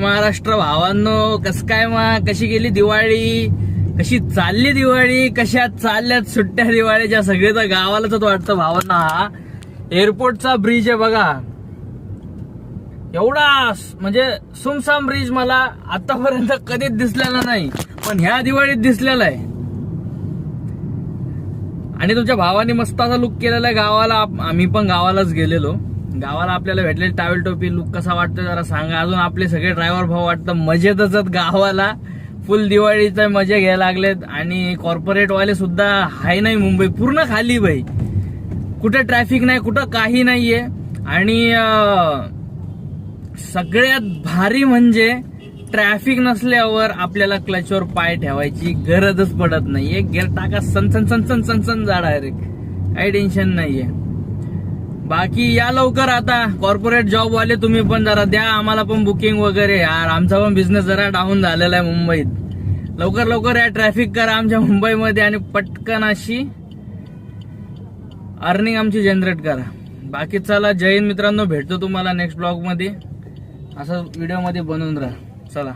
महाराष्ट्र भावांनो, कस काय मग, कशी गेली दिवाळी, कशी चालली दिवाळी, कशा चालल्यात सुट्ट्या दिवाळीच्या, सगळे तर गावालाच वाटतं भावांना. हा एअरपोर्टचा ब्रिज आहे बघा, एवढा म्हणजे सुमसाम ब्रिज मला आतापर्यंत कधीच दिसलेला नाही, पण ह्या दिवाळीत दिसलेला आहे. आणि तुमच्या भावाने मस्त असा लुक केलेला आहे गावाला. आम्ही पण गावालाच गेलेलो, गावाला आपल्याला भेटलेली टावेल टोपी. लुक कसा वाटतोय जरा सांगा. अजून आपले सगळे ड्रायव्हर भाऊ वाटतं मजेतच आहेत गावाला, फुल दिवाळीचा मजा घ्यायला लागलेत. आणि कॉर्पोरेट वाले सुद्धा हाय नाही, मुंबई पूर्ण खाली बाई, कुठे ट्रॅफिक नाही, कुठं काही नाहीये. आणि सगळ्यात भारी म्हणजे ट्रॅफिक नसल्यावर आपल्याला क्लचवर पाय ठेवायची गरजच पडत नाही. एक गेअर टाका, सनसन सनसन सनसन जा डायरेक्ट, काही टेन्शन नाहीये. बाकी या लवकर आता कॉर्पोरेट जॉब वाले, तुम्ही पण जरा द्या आम्हाला पण बुकिंग वगैरे यार. आमचा पण बिझनेस जरा डाऊन झालेला आहे मुंबईत. लवकर लवकर या ट्रॅफिक करा आमच्या मुंबईमध्ये आणि पटकन अशी अर्निंग आमची जनरेट करा. बाकी चला, जय हिंद मित्रांनो, भेटतो तुम्हाला नेक्स्ट ब्लॉग मध्ये. असं व्हिडिओ मध्ये बनवून राहा. चला.